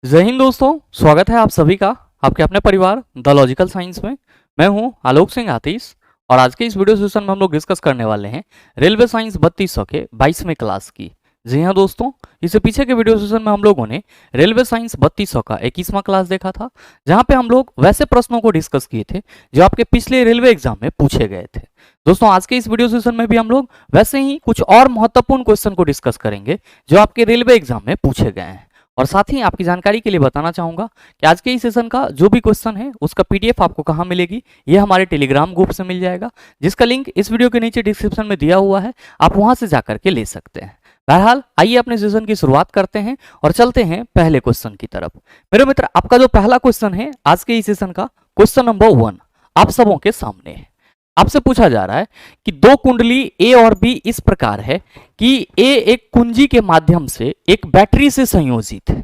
जय हिंद दोस्तों, स्वागत है आप सभी का आपके अपने परिवार द लॉजिकल साइंस में। मैं हूं आलोक सिंह आतिश और आज के इस वीडियो सेशन में हम लोग डिस्कस करने वाले हैं रेलवे साइंस 3200 के 22वें क्लास की। जी हां दोस्तों, इससे पीछे के वीडियो सेशन में हम लोगों ने रेलवे साइंस 3200 का 21वां क्लास देखा था, जहां पे हम लोग वैसे प्रश्नों को डिस्कस किए थे जो आपके पिछले रेलवे एग्जाम में पूछे गए थे। दोस्तों, आज के इस वीडियो सेशन में भी हम लोग वैसे ही कुछ और महत्वपूर्ण क्वेश्चन को डिस्कस करेंगे जो आपके रेलवे एग्जाम में पूछे गए हैं। और साथ ही आपकी जानकारी के लिए बताना चाहूंगा कि आज के इस सेशन का जो भी क्वेश्चन है उसका पीडीएफ आपको कहां मिलेगी, ये हमारे टेलीग्राम ग्रुप से मिल जाएगा, जिसका लिंक इस वीडियो के नीचे डिस्क्रिप्शन में दिया हुआ है। आप वहां से जाकर के ले सकते हैं। बहरहाल, आइए अपने सेशन की शुरुआत करते हैं और चलते हैं पहले क्वेश्चन की तरफ। मेरे मित्र, आपका जो पहला क्वेश्चन है आज के इस सेशन का, क्वेश्चन नंबर 1 आप सबों के सामने है। आपसे पूछा जा रहा है कि दो कुंडली ए और बी इस प्रकार है कि ए एक कुंजी के माध्यम से एक बैटरी से संयोजित है,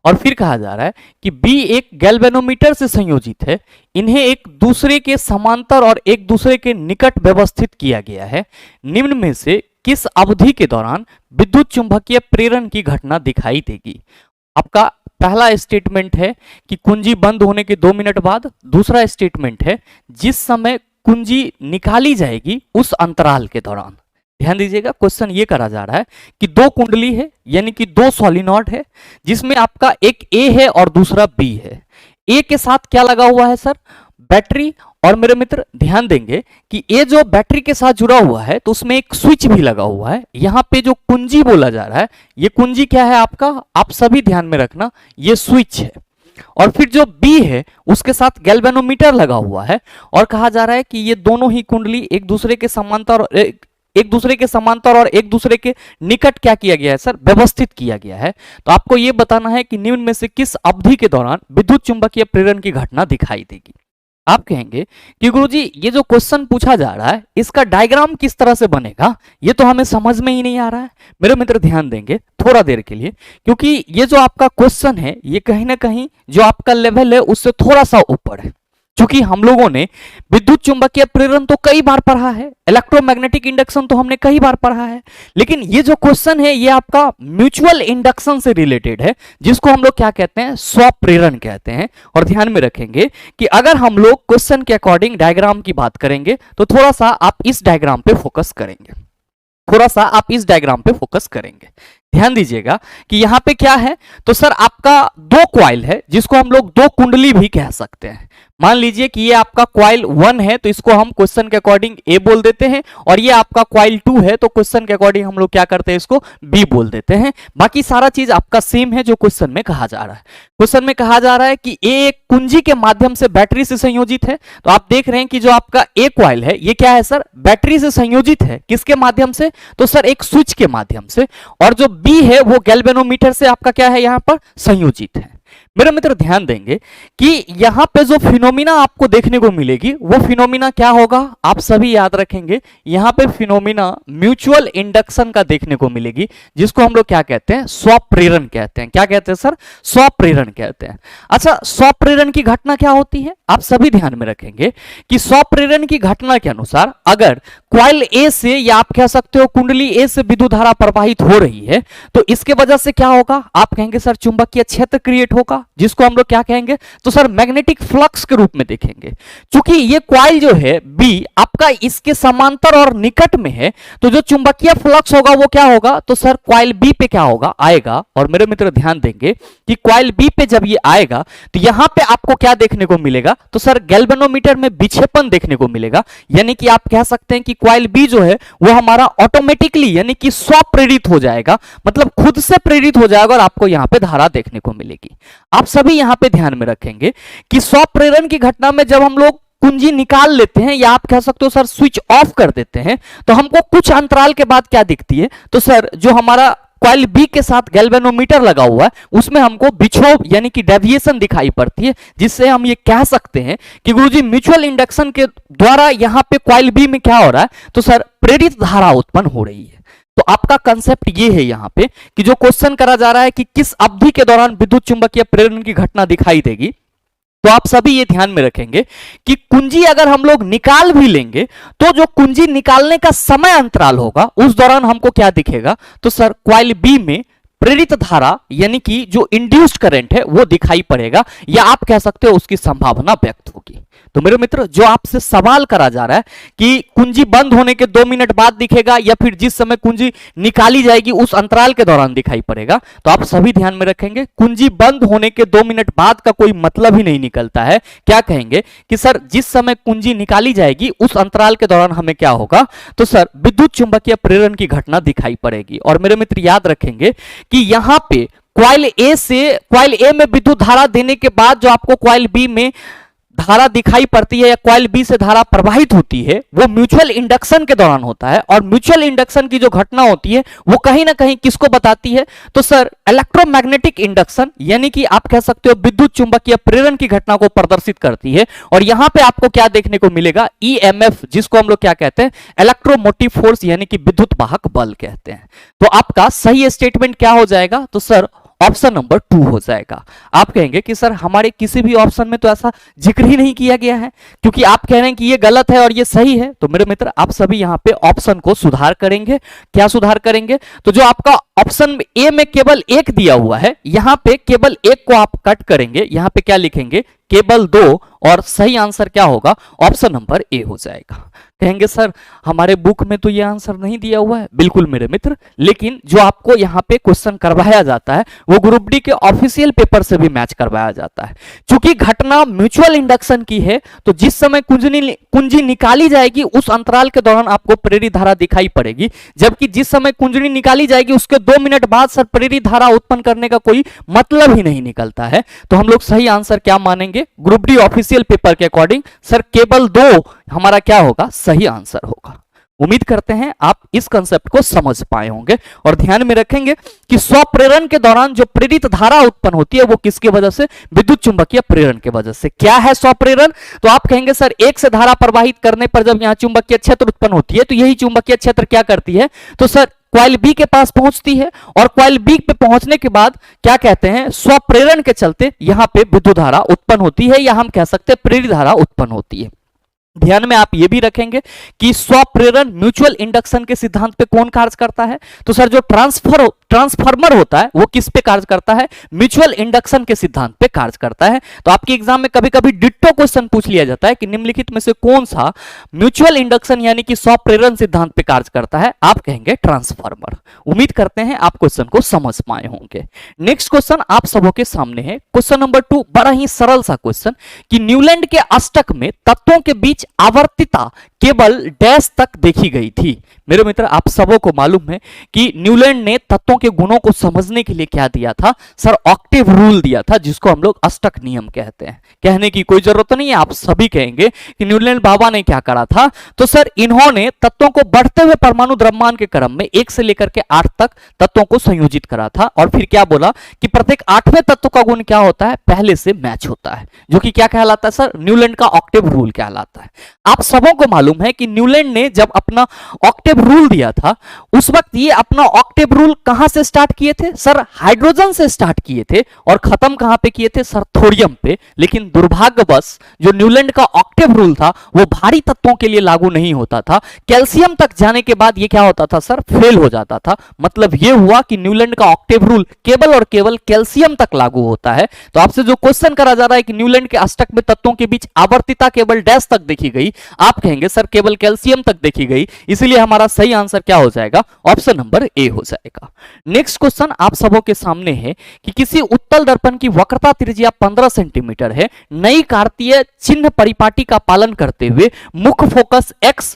और फिर कहा जा रहा है कि बी एक गैल्वेनोमीटर से संयोजित है। इन्हें एक दूसरे के समांतर और एक दूसरे के निकट व्यवस्थित किया गया है। निम्न में से किस अवधि के दौरान विद्युत चुंबकीय प्रेरण की घटना दिखाई देगी? आपका पहला स्टेटमेंट है कि कुंजी बंद होने के 2 मिनट बाद। दूसरा स्टेटमेंट है जिस समय कुंजी निकाली जाएगी उस अंतराल के दौरान। ध्यान दीजिएगा, क्वेश्चन ये करा जा रहा है कि दो कुंडली है, यानी कि दो सॉलिनॉइड है, जिसमें आपका एक ए है और दूसरा बी है। ए के साथ क्या लगा हुआ है सर? बैटरी। और मेरे मित्र ध्यान देंगे कि ए जो बैटरी के साथ जुड़ा हुआ है तो उसमें एक स्विच भी लगा हुआ है। यहां पे जो कुंजी बोला जा रहा है, ये कुंजी क्या है आपका, आप सभी ध्यान में रखना, ये स्विच है। और फिर जो बी है उसके साथ गैल्वेनोमीटर लगा हुआ है, और कहा जा रहा है कि ये दोनों ही कुंडली एक दूसरे के समांतर और एक दूसरे के निकट क्या किया गया है सर? व्यवस्थित किया गया है। तो आपको यह बताना है कि निम्न में से किस अवधि के दौरान विद्युत चुंबकीय प्रेरण की घटना दिखाई देगी। आप कहेंगे कि गुरुजी, ये जो क्वेश्चन पूछा जा रहा है इसका डायग्राम किस तरह से बनेगा, ये तो हमें समझ में ही नहीं आ रहा है। मेरे मित्र ध्यान देंगे थोड़ा देर के लिए, क्योंकि ये जो आपका क्वेश्चन है ये कहीं ना कहीं जो आपका लेवल है उससे थोड़ा सा ऊपर है। क्योंकि हम लोगों ने विद्युत चुंबकीय प्रेरण तो कई बार पढ़ा है, इलेक्ट्रोमैग्नेटिक इंडक्शन तो हमने कई बार पढ़ा है, लेकिन ये जो क्वेश्चन है ये आपका म्यूचुअल इंडक्शन से रिलेटेड है, जिसको हम लोग क्या कहते हैं? स्वप्रेरण कहते हैं। और ध्यान में रखेंगे कि अगर हम लोग क्वेश्चन के अकॉर्डिंग डायग्राम की बात करेंगे तो थोड़ा सा आप इस डायग्राम पे फोकस करेंगे। ध्यान दीजिएगा कि यहां पे क्या है, तो सर आपका दो क्वाइल है जिसको हम लोग दो कुंडली भी कह सकते हैं। मान लीजिए कि ये आपका क्वाइल 1 है तो इसको हम क्वेश्चन के अकॉर्डिंग ए बोल देते हैं, और ये आपका क्वाइल 2 है तो क्वेश्चन के अकॉर्डिंग हम लोग क्या करते हैं? इसको बी बोल देते हैं। बाकी सारा चीज आपका सेम है जो क्वेश्चन में कहा जा रहा है। क्वेश्चन में कहा जा रहा है कि ए एक कुंजी के माध्यम से बैटरी से संयोजित है। तो आप देख रहे हैं कि जो आपका ए क्वाइल है ये क्या है सर? बैटरी से संयोजित है। किसके माध्यम से? तो सर एक स्विच के माध्यम से। और जो बी है वो गैल्वेनोमीटर से आपका क्या है? यहां पर संयोजित है। मेरे मित्र ध्यान देंगे कि यहां पे जो फिनोमिना आपको देखने को मिलेगी वो फिनोमिना क्या होगा? आप सभी याद रखेंगे, यहां पे फिनोमिना म्यूचुअल इंडक्शन का देखने को मिलेगी, जिसको हम लोग क्या कहते हैं? स्वप्रेरण कहते हैं। क्या कहते हैं सर? स्वप्रेरण कहते हैं। अच्छा, स्वप्रेरण की घटना क्या होती है? आप सभी ध्यान में रखेंगे कि स्वप्रेरण की घटना के अनुसार अगर क्वाइल ए से, या आप कह सकते हो कुंडली ए से विद्युत धारा प्रवाहित हो रही है तो इसके वजह से क्या होगा? आप कहेंगे सर चुंबकीय क्षेत्र क्रिएट होगा, जिसको हम लोग क्या कहेंगे? तो सर मैग्नेटिक फ्लक्स के रूप में देखेंगे। क्योंकि ये क्वाइल जो है बी आपका इसके समांतर और निकट में है, तो जो चुंबकीय फ्लक्स होगा वो क्या होगा? तो सर क्वाइल बी पे क्या होगा? आएगा। और मेरे मित्र ध्यान देंगे कि क्वाइल बी पे जब ये आएगा तो यहां पे आपको क्या देखने को मिलेगा? तो सर गैल्वेनोमीटर में विक्षेपण देखने को मिलेगा। यानी कि आप कह सकते हैं कि क्वाइल बी जो है वो हमारा ऑटोमेटिकली यानी कि स्वप्रेरित हो जाएगा, मतलब खुद से प्रेरित हो जाएगा, और आपको यहां पे धारा देखने को मिलेगी। आप सभी यहां पे ध्यान में रखेंगे कि स्वप्रेरण की घटना में जब हम लोग कुंजी निकाल लेते हैं, या आप कह सकते हो सर स्विच ऑफ कर देते हैं, तो हमको कुछ अंतराल के बाद क्या दिखती है? तो सर जो हमारा क्वाइल बी के साथ गैल्वेनोमीटर लगा हुआ है उसमें हमको विक्षोभ यानी कि डेविएशन दिखाई पड़ती है, जिससे हम ये कह सकते हैं कि गुरुजी म्यूचुअल इंडक्शन के द्वारा यहां पे क्वाइल बी में क्या हो रहा है? तो सर प्रेरित धारा उत्पन्न हो रही है। तो आपका कंसेप्ट ये है यहां पे कि जो क्वेश्चन करा जा रहा है कि किस अवधि के दौरान विद्युत चुंबकीय प्रेरण की घटना दिखाई देगी, तो आप सभी ये ध्यान में रखेंगे कि कुंजी अगर हम लोग निकाल भी लेंगे तो जो कुंजी निकालने का समय अंतराल होगा उस दौरान हमको क्या दिखेगा? तो सर क्वाइल बी में प्रेरित धारा यानी कि जो इंड्यूस्ड करंट है वो दिखाई पड़ेगा, या आप कह सकते हो उसकी संभावना व्यक्त होगी। तो मेरे मित्र, जो आपसे सवाल करा जा रहा है कि कुंजी बंद होने के 2 मिनट बाद दिखेगा या फिर जिस समय कुंजी निकाली जाएगी उस अंतराल के दौरान दिखाई पड़ेगा, तो आप सभी ध्यान में रखेंगे कुंजी बंद होने के 2 मिनट बाद का कोई मतलब ही नहीं निकलता है। क्या कहेंगे कि सर जिस समय कुंजी निकाली जाएगी उस अंतराल के दौरान हमें क्या होगा, तो सर विद्युत चुंबकीय प्रेरण की घटना दिखाई पड़ेगी। और मेरे मित्र याद रखेंगे कि यहां पे कॉइल ए में विद्युत धारा देने के बाद जो आपको कॉइल बी में धारा दिखाई पड़ती है या कॉइल बी से धारा प्रवाहित होती है वो म्यूचुअल इंडक्शन के दौरान होता है। और म्यूचुअल इंडक्शन की जो घटना होती है वो कहीं ना कहीं किसको बताती है, तो सर इलेक्ट्रोमैग्नेटिक इंडक्शन यानी कि आप कह सकते हो विद्युत चुंबकीय प्रेरण की घटना को प्रदर्शित करती है। और यहां पे आपको क्या देखने को मिलेगा, ईएमएफ, जिसको हम लोग क्या कहते हैं, इलेक्ट्रोमोटिव फोर्स यानी कि विद्युत वाहक बल कहते हैं। तो आपका सही स्टेटमेंट क्या हो जाएगा, तो सर ऑप्शन नंबर 2 हो जाएगा। आप कहेंगे कि सर हमारे किसी भी ऑप्शन में तो ऐसा जिक्र ही नहीं किया गया है, क्योंकि आप कह रहे हैं कि ये गलत है और ये सही है। तो मेरे मित्र आप सभी यहां पे ऑप्शन को सुधार करेंगे। क्या सुधार करेंगे, तो जो आपका ऑप्शन ए में केवल 1 दिया हुआ है, यहां पे केवल 1 को आप कट करेंगे, यहां पे क्या लिखेंगे, केवल 2, और सही आंसर क्या होगा, ऑप्शन नंबर ए हो जाएगा। कहेंगे सर हमारे बुक में तो ये आंसर नहीं दिया हुआ है। बिल्कुल मेरे मित्र, लेकिन जो आपको यहाँ पे क्वेश्चन करवाया जाता है वो ग्रुप डी के ऑफिशियल पेपर से भी मैच करवाया जाता है। चूंकि घटना म्यूचुअल इंडक्शन की है, तो जिस समय कुंजी निकाली जाएगी उस अंतराल के दौरान आपको प्रेरित धारा दिखाई पड़ेगी, जबकि जिस समय कुंजी निकाली जाएगी उसके 2 मिनट बाद सर प्रेरित धारा उत्पन्न करने का कोई मतलब ही नहीं निकलता है। तो हम लोग सही आंसर क्या मानेंगे, ग्रुप डी ऑफिशियल पेपर के अकॉर्डिंग सर केवल 2 हमारा क्या होगा, सही आंसर होगा। उम्मीद करते हैं आप इस कंसेप्ट को समझ पाए होंगे और ध्यान में रखेंगे कि स्वप्रेरण के दौरान जो प्रेरित धारा उत्पन्न होती है वो किसकी वजह से, विद्युत चुंबकीय प्रेरण की वजह से। क्या है स्वप्रेरण, तो आप कहेंगे सर एक से धारा प्रवाहित करने पर जब यहां चुंबकीय क्षेत्र उत्पन्न होती है तो यही चुंबकीय क्षेत्र क्या करती है, तो सर कॉइल बी के पास पहुंचती है और कॉइल बी पे पहुंचने के बाद क्या कहते हैं, स्वप्रेरण के चलते यहां पे विद्युत धारा उत्पन्न होती है, या हम कह सकते हैं प्रेरित धारा उत्पन्न होती है। ध्यान में आप ये भी रखेंगे कि स्वप्रेरण म्यूचुअल इंडक्शन के सिद्धांत पे कौन कार्य करता है, तो सर जो ट्रांसफार्मर होता है वो किस पे कार्य करता है, म्यूचुअल इंडक्शन के सिद्धांत पे कार्य करता है। तो आपके एग्जाम में कभी कभी डिट्टो क्वेश्चन पूछ लिया जाता है कि निम्नलिखित में से कौन सा म्यूचुअल इंडक्शन यानी कि स्वप्रेरण सिद्धांत पे कार्य करता है, आप कहेंगे ट्रांसफार्मर। उम्मीद करते हैं आप क्वेश्चन को समझ पाए होंगे। नेक्स्ट क्वेश्चन आप सबों के सामने है, क्वेश्चन नंबर 2, बड़ा ही सरल सा क्वेश्चन कि न्यूलैंड के अष्टक में तत्वों के बीच आवर्तिता केवल डैश तक देखी गई थी। मेरे मित्र आप सबों को मालूम है कि न्यूलैंड ने तत्वों के गुणों को समझने के लिए क्या दिया था, सर ऑक्टेव रूल दिया था, जिसको हम लोग अष्टक नियम कहते हैं। कहने की कोई जरूरत नहीं है, आप सभी कहेंगे कि न्यूलैंड बाबा ने क्या करा था, तो सर इन्होंने तत्वों को बढ़ते हुए परमाणु द्रव्यमान के क्रम में 1 से लेकर के 8 तक तत्वों को संयोजित करा था, और फिर क्या बोला कि प्रत्येक 8वें तत्व का गुण क्या होता है, पहले से मैच होता है, जो कि क्या कहलाता है सर, न्यूलैंड का ऑक्टेव रूल कहलाता है। आप सबों को मालूम है कि न्यूलैंड ने जब अपना ऑक्टेव रूल दिया था उस वक्त ये अपना ऑक्टेव रूल कहां से स्टार्ट किए थे, सर हाइड्रोजन से स्टार्ट किए थे और खत्म कहां पे किए थे, सर थोरियम पे। लेकिन दुर्भाग्यवश जो न्यूलैंड का ऑक्टेव रूल था वो भारी तत्वों के लिए लागू नहीं होता था, कैल्शियम तक जाने के बाद ये क्या होता था सर, फेल हो जाता था। मतलब ये हुआ कि न्यूलैंड का ऑक्टेव रूल केवल और केवल कैल्शियम तक लागू होता है। तो आपसे जो क्वेश्चन करा जा रहा है कि न्यूलैंड के अष्टक में तत्वों के बीच आवर्तिता केवल डैश तक देखी गई, आप कहेंगे सर केवल कैल्शियम तक देखी गई, इसलिए हमारा सही आंसर क्या हो जाएगा, ऑप्शन नंबर ए हो जाएगा। नेक्स्ट क्वेश्चन आप सबों के सामने है कि किसी उत्तल दर्पण की वक्रता त्रिज्या 15 सेंटीमीटर है, नई कार्तीय चिन्ह परिपाटी का पालन करते हुए मुख्य focus x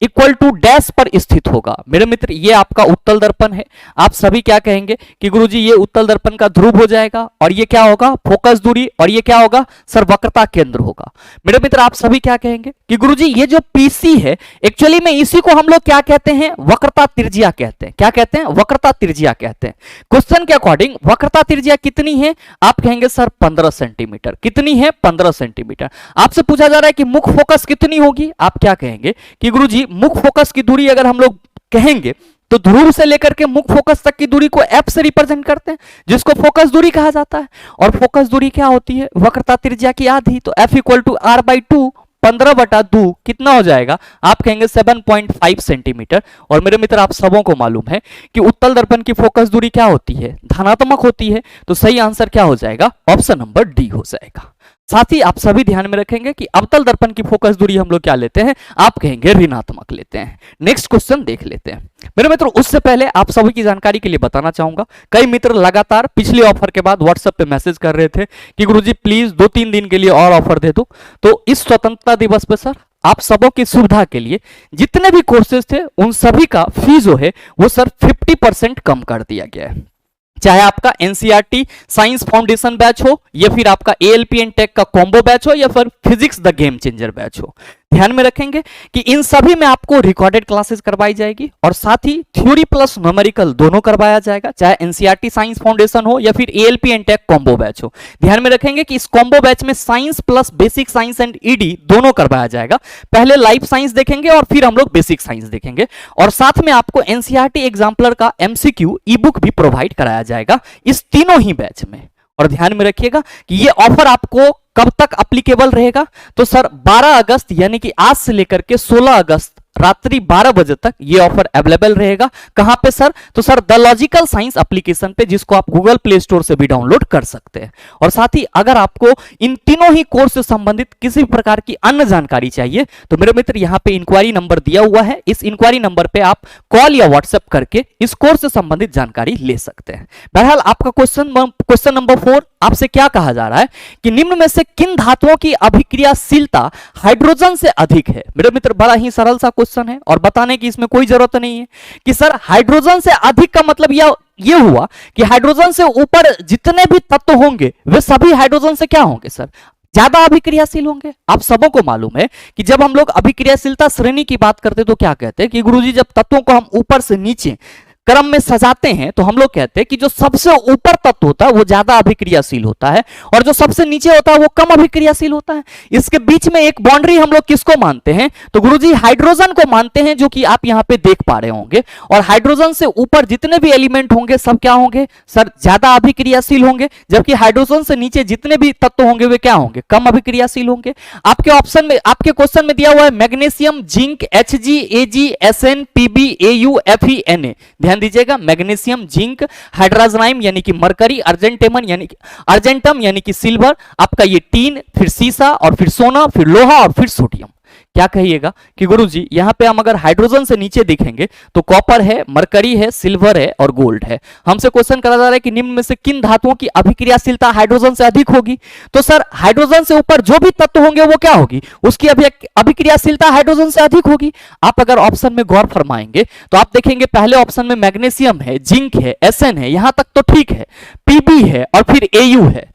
equal to dash पर स्थित होगा। मेरे मित्र ये आपका उत्तल दर्पण है, आप सभी क्या कहेंगे कि गुरुजी ये उत्तल दर्पण का ध्रुव हो जाएगा, और ये क्या होगा, फोकस दूरी, और ये क्या होगा सर, वक्रता केंद्र होगा। मेरे मित्र आप सभी क्या कहेंगे कि गुरुजी ये जो पीसी है एक्चुअली में इसी को हम लोग क्या कहते हैं, वक्रता त्रिज्या कहते हैं। क्या कहते हैं, वक्रता त्रिज्या कहते हैं। क्वेश्चन के अकॉर्डिंग वक्रता त्रिज्या कितनी है, आप कहेंगे सर 15 सेंटीमीटर। कितनी है, 15 सेंटीमीटर। आपसे पूछा जा रहा है कि मुख्य फोकस कितनी होगी, आप क्या कहेंगे कि गुरुजी मुख्य फोकस की दूरी अगर हम लोग कहेंगे तो ध्रुव से लेकर के मुख्य फोकस तक की दूरी को f से रिप्रेजेंट करते हैं, जिसको फोकस दूरी कहा जाता है। और फोकस दूरी क्या होती है, वक्रता त्रिज्या की आधी, तो f इक्वल टू r/2 15/2 कितना हो जाएगा? आप कहेंगे 7.5 सेंटीमीटर। और मेरे मित्र आप सबों को मालूम है कि उत्तल दर्पण की फोकस दूरी क्या होती है? धनात्मक होती है। तो सही आंसर क्या हो जाएगा? ऑप्शन नंबर डी हो जाएगा। साथ ही आप सभी ध्यान में रखेंगे कि अवतल दर्पण की फोकस दूरी हम लोग क्या लेते हैं? आप कहेंगे ऋणात्मक लेते हैं। नेक्स्ट क्वेश्चन देख लेते हैं। मेरे मित्र उससे पहले आप सभी की जानकारी के लिए बताना चाहूंगा, कई मित्र लगातार पिछले ऑफर के बाद व्हाट्सएप पे मैसेज कर रहे थे कि गुरुजी प्लीज 2-3 दिन के लिए और ऑफर दे दो। तो इस स्वतंत्रता दिवस पे सर आप सबों की सुविधा के लिए जितने भी कोर्सेज थे उन सभी का फीस जो है वो सर 50% कम कर दिया गया है। चाहे आपका एनसीईआरटी साइंस फाउंडेशन बैच हो या फिर आपका एएलपी एंड टेक का कॉम्बो बैच हो या फिर physics the game changer batch हो, ध्यान में रखेंगे कि इन सभी में आपको रिकॉर्डेड क्लासेस करवाई जाएगी और साथ ही थ्योरी प्लस न्यूमेरिकल दोनों करवाया जाएगा, चाहे एनसीईआरटी साइंस फाउंडेशन हो या फिर ALP and tech combo batch हो। ध्यान में रखेंगे कि इस कॉम्बो बैच में science plus basic science and ED दोनों करवाया जाएगा। पहले लाइफ साइंस देखेंगे और फिर हम लोग बेसिक साइंस देखेंगे और साथ में आपको एनसीईआरटी एग्जाम्पलर का एमसीक्यू ई बुक भी प्रोवाइड कराया जाएगा इस तीनों ही बैच में। और ध्यान में रखिएगा कि ये ऑफर आपको कब तक एप्लीकेबल रहेगा? तो सर 12 अगस्त यानी कि आज से लेकर के 16 अगस्त रात्रि 12 बजे तक ये ऑफर अवेलेबल रहेगा। कहां पे सर? तो sir the logical science application पे, जिसको आप गूगल प्ले स्टोर से भी डाउनलोड कर सकते हैं। और साथ ही अगर आपको इन तीनों ही कोर्स से संबंधित किसी भी प्रकार की अन्य जानकारी चाहिए तो मेरे मित्र यहां पे इंक्वायरी नंबर दिया हुआ है, इस इंक्वायरी नंबर पे आप कॉल या व्हाट्सएप करके इस कोर्स से संबंधित जानकारी ले सकते हैं। बहरहाल आपका क्वेश्चन नंबर 4 आपसे क्या कहा जा रहा है कि निम्न में से किन धातुओं की अभिक्रियाशीलता हाइड्रोजन से अधिक है? मेरे मित्र बड़ा ही सरल सा क्वेश्चन है और बताने की इसमें कोई जरूरत नहीं है कि सर हाइड्रोजन से अधिक का मतलब ये हुआ कि हाइड्रोजन से ऊपर जितने भी तत्व होंगे वे सभी हाइड्रोजन से क्या होंगे सर? ज्यादा अभिक्रियाशील होंगे। आप सबों को मालूम है कि जब हम लोग अभिक्रियाशीलता श्रेणी की बात करते तो क्या कहते हैं कि गुरुजी जब तत्वों को हम ऊपर से नीचे क्रम में सजाते हैं तो हम लोग कहते हैं कि जो सबसे ऊपर तत्व होता है वो ज्यादा अभिक्रियाशील होता है और जो सबसे नीचे होता है वो कम अभिक्रियाशील होता है। इसके बीच में एक बाउंड्री हम लोग किसको मानते हैं? तो गुरुजी हाइड्रोजन को मानते हैं, जो कि आप यहां पे देख पा रहे होंगे। और हाइड्रोजन से ऊपर जितने भी एलिमेंट होंगे सब क्या होंगे सर? ज्यादा अभिक्रियाशील होंगे, जबकि हाइड्रोजन से नीचे जितने भी तत्व होंगे वे क्या होंगे? कम अभिक्रियाशील होंगे। आपके ऑप्शन में, आपके क्वेश्चन में दिया हुआ है magnesium, zinc, Hg, Ag, Sn, Pb, Au, Fe, Na। ध्यान दीजिएगा, मैग्नीशियम, जिंक, हाइड्रोजनाइम यानी कि मरकरी, अर्जेंटम यानी कि सिल्वर, आपका ये टीन, फिर सीसा और फिर सोना, फिर लोहा और फिर सोडियम। क्या कहिएगा कि गुरुजी यहां पे हम अगर हाइड्रोजन से नीचे देखेंगे तो कॉपर है, मरकरी है, सिल्वर है और गोल्ड है। हमसे क्वेश्चन करा जा रहा है कि निम्न में से किन धातुओं की अभिक्रियाशीलता हाइड्रोजन से अधिक होगी? तो सर हाइड्रोजन से ऊपर जो भी तत्व होंगे वो क्या होगी? उसकी अभिक्रियाशीलता हाइड्रोजन से अधिक होगी। आप अगर ऑप्शन में गौर फरमाएंगे तो आप देखेंगे पहले ऑप्शन में मैग्नीशियम है, जिंक है, Sn है, यहां तक तो ठीक है, Pb है और फिर Au है।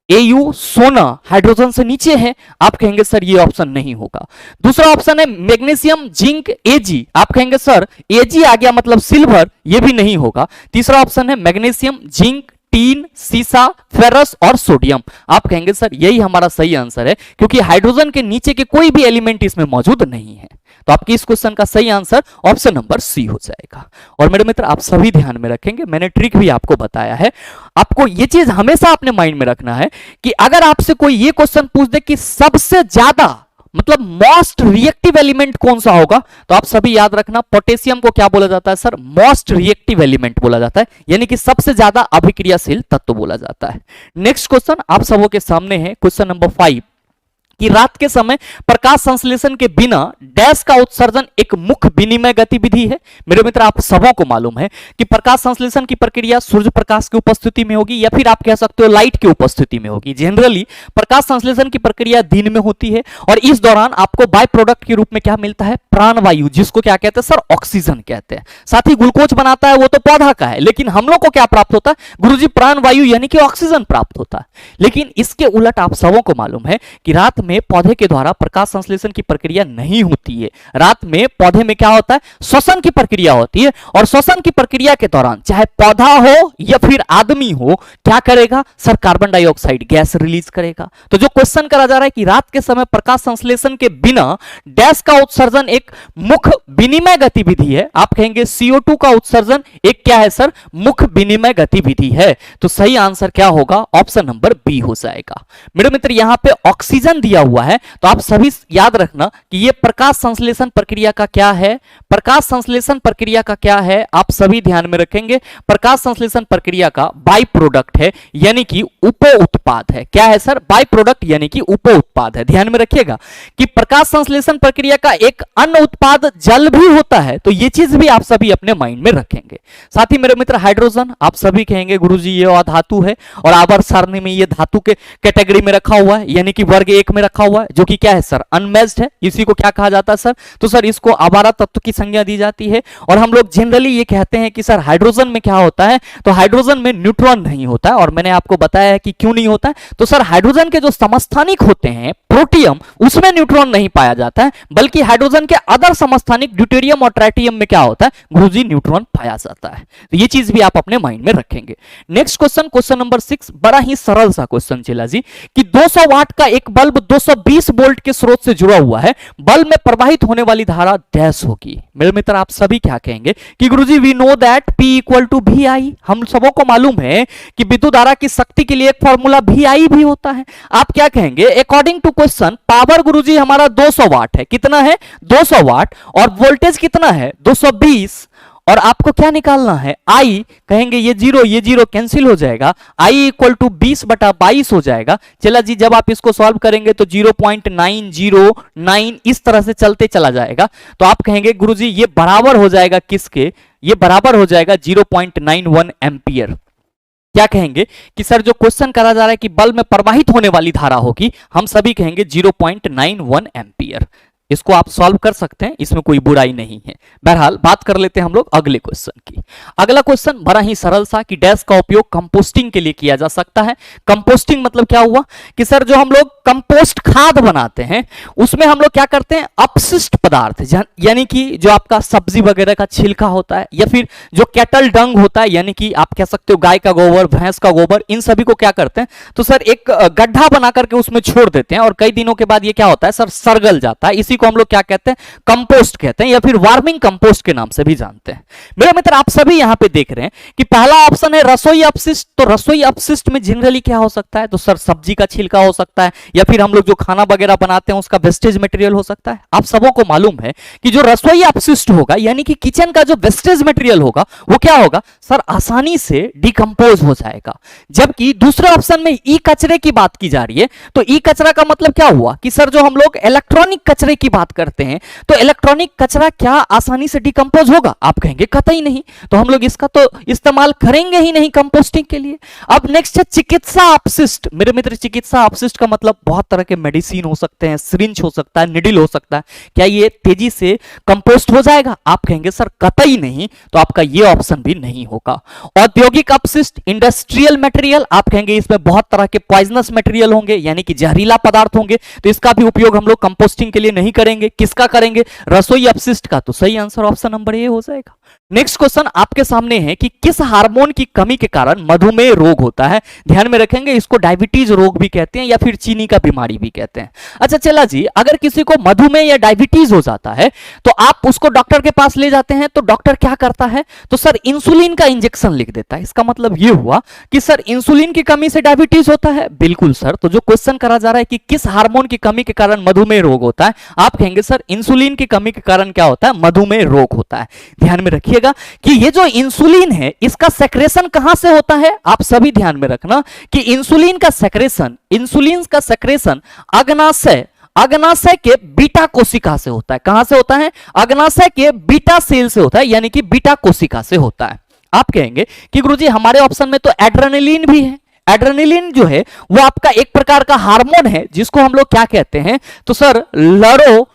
Au सोना हाइड्रोजन से नीचे है, आप कहेंगे सर ये ऑप्शन नहीं होगा। दूसरा ऑप्शन है मैग्नीशियम, जिंक, Ag, आप कहेंगे सर Ag आ गया मतलब सिल्वर, ये भी नहीं होगा। तीसरा ऑप्शन है मैग्नीशियम, जिंक, टीन, सीसा, फेरस और सोडियम, आप कहेंगे सर यही हमारा सही आंसर है, क्योंकि हाइड्रोजन के नीचे के कोई भी एलिमेंट इसमें मौजूद नहीं है। तो आपकी इस क्वेश्चन का सही आंसर ऑप्शन नंबर सी हो जाएगा। और मेरे मित्र आप सभी ध्यान में रखेंगे, मैंने ट्रिक भी आपको बताया है। आपको ये चीज हमेशा अपने माइंड में रखना है कि अगर आपसे कोई ये क्वेश्चन पूछ दे कि सबसे ज्यादा मतलब मोस्ट रिएक्टिव एलिमेंट कौन सा होगा, तो आप सभी याद रखना पोटेशियम को क्या बोला जाता है सर? मोस्ट रिएक्टिव एलिमेंट बोला जाता है, यानी कि सबसे ज्यादा अभिक्रियाशील तत्व बोला जाता है। नेक्स्ट क्वेश्चन आप सबों के सामने है, क्वेश्चन नंबर 5 कि रात के समय प्रकाश संश्लेषण के बिना डैश का उत्सर्जन एक मुख्य विनिमय गतिविधि है। मेरे मित्र आप सबों को मालूम है कि प्रकाश संश्लेषण की प्रक्रिया सूर्य प्रकाश की उपस्थिति में होगी या फिर आप कह सकते हो लाइट की उपस्थिति में होगी। जनरली प्रकाश संश्लेषण की प्रक्रिया दिन में होती है और इस दौरान आपको बाय प्रोडक्ट के रूप में क्या मिलता है? प्राणवायु, जिसको क्या कहते हैं सर? ऑक्सीजन कहते हैं। साथ ही ग्लूकोज बनाता है वो तो पौधा का है, लेकिन हम लोग को क्या प्राप्त होता है गुरुजी? प्राणवायु यानी कि ऑक्सीजन प्राप्त होता है। लेकिन इसके उलट आप सबों को मालूम है कि रात में पौधे के द्वारा प्रकाश संश्लेषण की प्रक्रिया नहीं होती है। रात में पौधे में क्या होता है? श्वसन की प्रक्रिया होती है और श्वसन की प्रक्रिया के दौरान चाहे पौधा हो या फिर आदमी हो, क्या करेगा sir? Carbon dioxide gas release करेगा। तो जो क्वेश्चन करा जा रहा है कि रात के समय प्रकाश संश्लेषण के बिना डैश का उत्सर्जन एक मुख्य विनिमय गतिविधि है, आप कहेंगे CO2 का उत्सर्जन एक क्या है सर? मुख्य विनिमय गतिविधि है। तो सही आंसर क्या होगा? ऑप्शन नंबर बी हो जाएगा। मेरे मित्र यहां पे ऑक्सीजन दिया दिया हुआ है, तो आप सभी याद रखना कि ये प्रकाश संश्लेषण प्रक्रिया का क्या है, प्रकाश संश्लेषण प्रक्रिया का क्या है, आप सभी ध्यान में रखेंगे। प्रकाश संश्लेषण प्रक्रिया का बाई प्रोडक्ट है, यानी कि उप उत्पाद है। क्या है सर? बाई प्रोडक्ट यानी कि उप उत्पाद है। ध्यान में रखिएगा कि प्रकाश संश्लेषण प्रक्रिया का एक अन्य उत्पाद जल भी होता है, तो ये चीज भी आप सभी अपने माइंड में रखेंगे। साथ ही मेरे मित्र हाइड्रोजन, आप सभी कहेंगे गुरुजी ये अधातु है और आवर्त सारणी में ये धातु के कैटेगरी में रखा हुआ है, यानी कि वर्ग 1 में रखा हुआ है, जो कि क्या है सर? अनमैच्ड है। इसी को क्या कहा जाता है सर? तो सर इसको आवारा तत्व की संज्ञा दी जाती है। और हम लोग जनरली ये कहते हैं कि सर हाइड्रोजन में क्या होता है, तो हाइड्रोजन में न्यूट्रॉन नहीं होता है, और मैंने आपको बताया है कि क्यों नहीं होता है। तो सर हाइड्रोजन के जो समस्थानिक होते हैं प्रोटियम, उसमें न्यूट्रॉन नहीं पाया जाता है, बल्कि हाइड्रोजन के अदर समस्थानिक ड्यूटेरियम और ट्राइटियम में क्या होता है गुरुजी? न्यूट्रॉन पाया जाता है। तो ये चीज भी आप अपने माइंड में रखेंगे। नेक्स्ट क्वेश्चन, क्वेश्चन नंबर 6, बड़ा ही सरल सा क्वेश्चन चला जी कि 200 वाट का एक बल्ब 220 वोल्ट के स्रोत से जुड़ा हुआ है, बल्ब में प्रवाहित होने वाली धारा डैश होगी। मेरे मित्र आप सभी क्या कहेंगे कि गुरुजी we know that P equal to VI। हम सबों को मालूम है कि विद्युत धारा की शक्ति के लिए एक फॉर्मूला VI भी होता है। आप क्या कहेंगे? अकॉर्डिंग टू क्वेश्चन पावर गुरुजी हमारा 200 वाट है। कितना है? 200 वाट। और वोल्टेज कितना है? 220। और आपको क्या निकालना है? I। कहेंगे ये जीरो कैंसिल हो जाएगा, I इक्वल टू 20/22 हो जाएगा। चला जी, जब आप इसको सॉल्व करेंगे तो 0.909 इस तरह से चलते चला जाएगा। तो आप कहेंगे गुरुजी ये बराबर हो जाएगा किसके? ये बराबर हो जाएगा 0.91 एम्पियर। क्या कहेंगे कि सर जो क्वेश्चन करा जा रहा है कि बल्ब में प्रवाहित होने वाली धारा होगी, हम सभी कहेंगे 0.91 एम्पियर। इसको आप सॉल्व कर सकते हैं, इसमें कोई बुराई नहीं है। बहरहाल बात कर लेते हैं हम लोग अगले क्वेश्चन की। अगला क्वेश्चन बड़ा ही सरल सा कि डैश का उपयोग कंपोस्टिंग के लिए किया जा सकता है। कंपोस्टिंग मतलब क्या हुआ कि सर जो हम लोग कंपोस्ट खाद बनाते हैं उसमें हम लोग क्या करते हैं? अपशिष्ट पदार्थ, यानी कि जो आपका सब्जी वगैरह का छिलका होता है, या फिर जो कैटल डंग होता है, यानी कि आप कह सकते हो गाय का गोबर, भैंस का गोबर, इन सभी को क्या करते हैं? तो सर एक गड्ढा बना करके उसमें छोड़ देते हैं, और कई दिनों के बाद ये क्या होता है सर? सरगल जाता है। इसी को हम लोग क्या कहते हैं? कंपोस्ट कहते हैं, या फिर वार्मिंग कंपोस्ट के नाम से भी जानते हैं। मेरे मित्र आप सभी यहां पे देख रहे हैं कि पहला ऑप्शन है रसोई अपशिष्ट। तो रसोई अपशिष्ट में जनरली क्या हो सकता है? तो सर सब्जी का छिलका हो सकता है, या फिर हम लोग जो खाना वगैरह बनाते हैं उसका वेस्टेज मटेरियल हो सकता है। आप सबों को मालूम है कि जो रसोई अपशिष्ट होगा, यानी कि किचन का जो वेस्टेज मटेरियल होगा, वो क्या होगा सर? आसानी से डिकम्पोज हो जाएगा। जबकि दूसरे ऑप्शन में ई कचरे की बात की जा रही है। तो ई कचरा का मतलब क्या हुआ कि सर जो हम लोग इलेक्ट्रॉनिक कचरे की बात करते हैं, तो इलेक्ट्रॉनिक कचरा क्या आसानी से डिकम्पोज होगा? आप कहेंगे कतई नहीं। तो हम लोग इसका तो इस्तेमाल करेंगे ही नहीं कंपोस्टिंग के लिए। अब नेक्स्ट है चिकित्सा अपशिष्ट। मेरे मित्र चिकित्सा अपशिष्ट का मतलब बहुत तरह के मेडिसिन हो सकते हैं, सिरिंज हो सकता है, निडिल हो सकता है। क्या ये तेजी से कंपोस्ट हो जाएगा? आप कहेंगे सर कतई नहीं। तो आपका ये ऑप्शन भी नहीं होगा। औद्योगिक अपशिष्ट, इंडस्ट्रियल मटेरियल, आप कहेंगे इसमें बहुत तरह के पॉइजनस मटेरियल होंगे, यानी कि जहरीला पदार्थ होंगे, तो इसका भी उपयोग हम लोग कंपोस्टिंग के लिए नहीं करेंगे। किसका करेंगे? रसोई अपशिष्ट का। तो सही आंसर ऑप्शन नंबर ए हो जाएगा। नेक्स्ट क्वेश्चन आपके सामने है कि किस हार्मोन की कमी के कारण मधुमेह रोग होता है? ध्यान में रखेंगे, इसको डायबिटीज रोग भी कहते हैं, या फिर चीनी का बीमारी भी कहते हैं। अच्छा चला जी, अगर किसी को मधुमेह या डायबिटीज हो जाता है तो आप उसको डॉक्टर के पास ले जाते हैं, तो डॉक्टर क्या करता है? तो सर इंसुलिन का इंजेक्शन लिख देता है। इसका मतलब ये हुआ कि सर इंसुलिन की कमी से डायबिटीज होता है? बिल्कुल सर। तो जो क्वेश्चन करा जा रहा है कि किस हार्मोन की कमी के कारण मधुमेह रोग होता है, आप कहेंगे सर इंसुलिन की कमी के कारण क्या होता है? मधुमेह रोग होता है। ध्यान में रखिएगा कि ये जो इंसुलिन है इसका सेक्रेशन कहां से होता है? आप सभी ध्यान में रखना कि इंसुलिन का सेक्रेशन अग्नाशय के बीटा कोशिका से होता है। कहां से होता है? अग्नाशय के बीटा सेल से होता है, यानी कि बीटा कोशिका से होता है। आप कहेंगे कि गुरुजी हमारे ऑप्शन में तो एड्रेनलिन भी है। एड्रेनलिन जो है वो आपका एक प्रकार का हार्मोन है, जिसको हम लोग क्या कहते हैं? तो सर लरो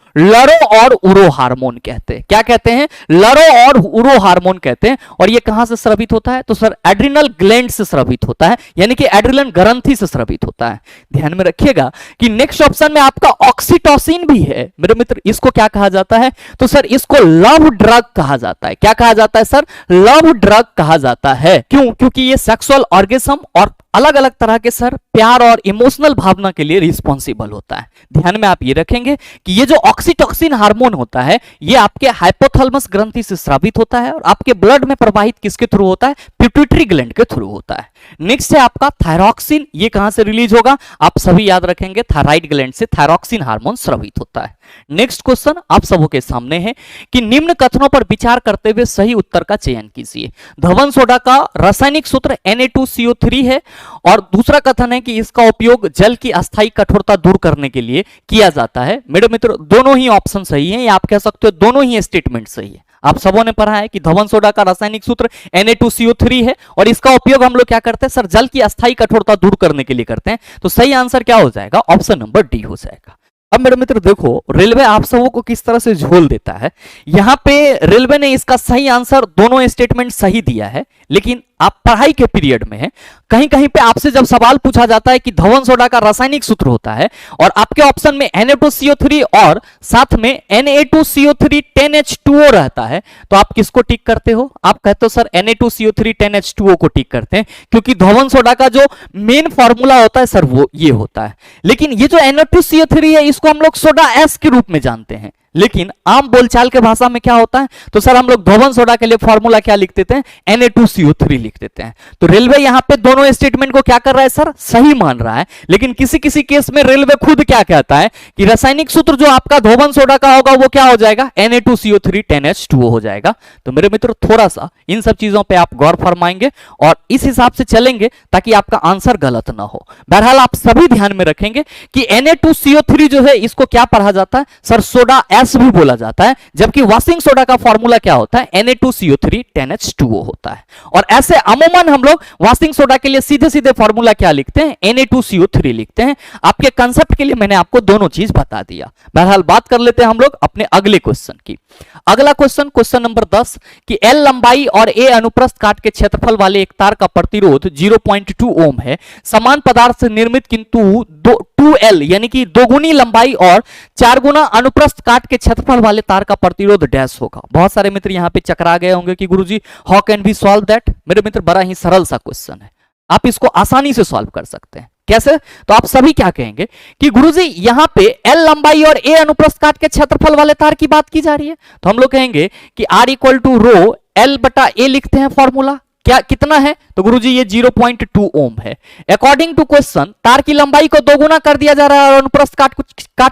और उरो हार्मोन कहते हैं। क्या कहते हैं? लरो और उरो हार्मोन कहते हैं। और ये कहां से स्रावित होता है? तो सर एड्रिनल ग्लैंड से स्रावित होता है, यानी कि एड्रिनल ग्रंथि से स्रावित होता है। ध्यान में रखिएगा कि नेक्स्ट ऑप्शन में आपका ऑक्सीटोसिन भी है। मेरे मित्र इसको क्या कहा जाता है? तो सर इसको लव ड्रग कहा जाता है। क्या कहा जाता है सर? लव ड्रग कहा जाता है। क्यों? क्योंकि ये सेक्सुअल ऑर्गेज्म और अलग अलग तरह के सर प्यार और इमोशनल भावना के लिए रिस्पॉन्सिबल होता है। ध्यान में आप ये रखेंगे कि ये जो ऑक्सीटॉक्सिन हार्मोन होता है ये आपके हाइपोथैलेमस ग्रंथि से स्रावित होता है और आपके ब्लड में प्रवाहित किसके थ्रू होता है, पिट्यूटरी ग्लैंड के थ्रू होता है। नेक्स्ट है आपका थायरॉक्सिन, ये कहां से रिलीज होगा, आप सभी याद रखेंगे थायराइड ग्लैंड से थायरॉक्सिन हार्मोन स्रावित होता है। नेक्स्ट क्वेश्चन आप सबों के सामने है कि निम्न कथनों पर विचार करते हुए सही उत्तर का चयन कीजिए। धवन सोडा का रासायनिक सूत्र Na2CO3 है और दूसरा कथन है कि इसका उपयोग जल की अस्थायी कठोरता दूर करने के लिए किया जाता है। मेरे मित्र दोनों ही ऑप्शन सही है, या आप कह सकते हो दोनों ही स्टेटमेंट सही है। आप सबों ने पढ़ा है कि धवन सोडा का रासायनिक सूत्र Na2CO3 है और इसका उपयोग हम लोग क्या करते हैं सर, जल की अस्थायी कठोरता दूर करने के लिए करते हैं। तो सही आंसर क्या हो जाएगा, ऑप्शन नंबर डी हो जाएगा। अब मेरे मित्र देखो रेलवे आप सबों को किस तरह से झोल देता है। यहां पे रेलवे ने इसका सही आंसर दोनों स्टेटमेंट सही दिया है, लेकिन आप पढ़ाई के पीरियड में है, कहीं कहीं पे आपसे जब सवाल पूछा जाता है कि धवन सोडा का रासायनिक सूत्र होता है और आपके ऑप्शन में Na2CO3 और साथ में Na2CO3 10H2O रहता है, तो आप किसको टिक करते हो, आप कहते हो सर Na2CO3 10H2O को टिक करते हैं, क्योंकि धवन सोडा का जो मेन फॉर्मूला होता है सर वो ये होता है। लेकिन ये जो Na2CO3 है इसको हम लोग सोडा एस के रूप में जानते हैं, लेकिन आम बोलचाल के भाषा में क्या होता है, तो सर हम लोग धवन सोडा के लिए फॉर्मूला क्या लिख देते हैं, Na2CO3 लिख देते हैं। तो रेलवे यहां पे दोनों स्टेटमेंट को क्या कर रहा है सर, सही मान रहा है। लेकिन किसी किसी केस में रेलवे खुद क्या कहता है कि रासायनिक सूत्र जो आपका धवन सोडा का होगा वो क्या हो जाएगा, Na2CO3 10H2O हो जाएगा। तो मेरे मित्र थोड़ा सा इन सब चीजों पर आप गौर फरमाएंगे और इस हिसाब से चलेंगे ताकि आपका आंसर गलत ना हो। बहरहाल आप सभी ध्यान में रखेंगे कि Na2CO3 जो है इसको क्या पढ़ा जाता है सर, सोडा एस भी बोला जाता है, जबकि वॉशिंग सोडा का फॉर्मूला क्या होता है, Na2CO3 10H2O होता है। और ऐसे अमूमन हम लोग वॉशिंग सोडा के लिए सीधे सीधे फॉर्मूला क्या लिखते हैं, Na2CO3 लिखते हैं। आपके कंसेप्ट के लिए मैंने आपको दोनों चीज बता दिया। बहरहाल बात कर लेते हैं हम लोग अपने अगले क्वेश्चन की। अगला क्वेश्चन, क्वेश्चन नंबर 10 कि L लंबाई और A अनुप्रस्थ काट के क्षेत्रफल वाले एक तार का प्रतिरोध 0.2 ओम है, समान पदार्थ से निर्मित किंतु 2L यानी कि दोगुनी लंबाई और 4 गुना अनुप्रस्थ काट के क्षेत्रफल वाले तार का प्रतिरोध डैश होगा। बहुत सारे मित्र यहां पे चकरा गए होंगे कि गुरुजी how can we solve that. मेरे मित्र बड़ा ही सरल सा क्वेश्चन है, आप इसको आसानी से सॉल्व कर सकते हैं। कैसे, तो आप सभी क्या कहेंगे कि गुरुजी यहां पे L लंबाई और A अनुप्रस्थ काट के क्षेत्रफल वाले तार की बात की जा रही है, तो हम लोग कहेंगे कि R equal to rho L बटा A लिखते हैं फॉर्मूला। क्या कितना है, तो गुरुजी ये 0.2 ओम है। अकॉर्डिंग टू क्वेश्चन तार की लंबाई को 2 गुना कर दिया जा रहा है और अनुप्रस्थ काट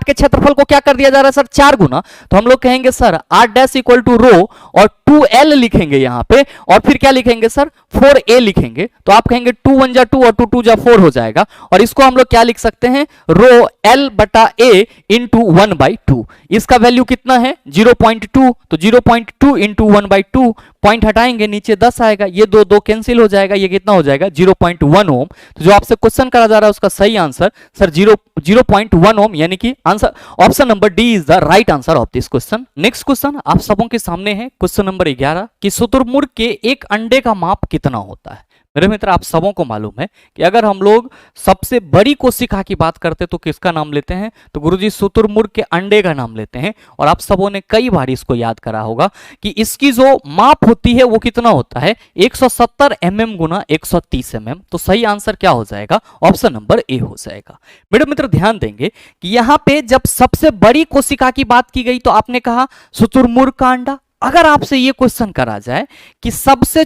के क्षेत्रफल को क्या कर दिया जा रहा है सर, 4 गुना। तो हम लोग कहेंगे sir R dash equal to rho और 2L लिखेंगे यहां पे और फिर क्या लिखेंगे सर 4A लिखेंगे। तो आप कहेंगे 2 1 जा 2 और 2 2 जा 4 हो जाएगा और इसको हम लोग क्या लिख सकते हैं, रो L बटा A इंटू 1/2। इसका वैल्यू कितना है 0.2, तो 0.2 इंटू 1/2, पॉइंट हटाएंगे नीचे 10 आएगा, ये दो दो कैंसिल हो जाएगा, ये कितना हो जाएगा 0.1 ओम। तो जो आपसे क्वेश्चन करा जा रहा है उसका सही आंसर सर 0.1 ओम, यानी कि answer option number D is the right answer of this question. Next question आप सबों के सामने है, क्वेश्चन नंबर 11 कि शुतुरमुर्ग के एक अंडे का माप कितना होता है। मेरे मित्र आप सबों को मालूम है कि अगर हम लोग सबसे बड़ी कोशिका की बात करते तो किसका नाम लेते हैं, तो गुरुजी शुतुरमुर्ग के अंडे का नाम लेते हैं। और आप सबों ने कई बार इसको याद करा होगा कि इसकी जो माप होती है वो कितना होता है 170 mm गुना 130 mm। तो सही आंसर क्या हो जाएगा, ऑप्शन नंबर ए हो जाएगा। मेरे मित्र ध्यान देंगे कि यहां पे जब सबसे बड़ी कोशिका की बात की गई तो आपने कहा शुतुरमुर्ग का अंडा। अगर आपसे ये क्वेश्चन करा जाए कि सबसे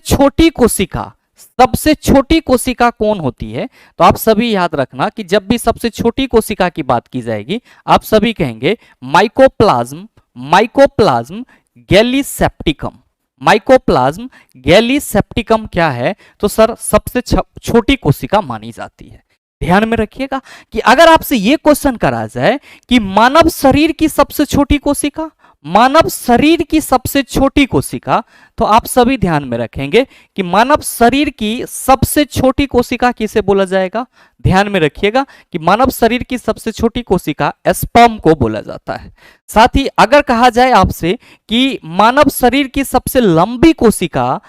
छोटी कोशिका कौन होती है, तो आप सभी याद रखना कि जब भी सबसे छोटी कोशिका की बात की जाएगी आप सभी कहेंगे माइकोप्लाज्म गैलीसेप्टिकम। माइकोप्लाज्म गैलीसेप्टिकम क्या है, तो सर सबसे छोटी कोशिका मानी जाती है। ध्यान में रखिएगा कि अगर आपसे यह क्वेश्चन करा जाए कि मानव शरीर की सबसे छोटी कोशिका, तो आप सभी ध्यान में रखेंगे कि मानव शरीर की सबसे छोटी कोशिका किसे बोला जाएगा। ध्यान में रखिएगा कि मानव शरीर की सबसे छोटी कोशिका स्पर्म को बोला जाता है। साथ ही अगर कहा जाए आपसे कि मानव शरीर की सबसे लंबी कोशिका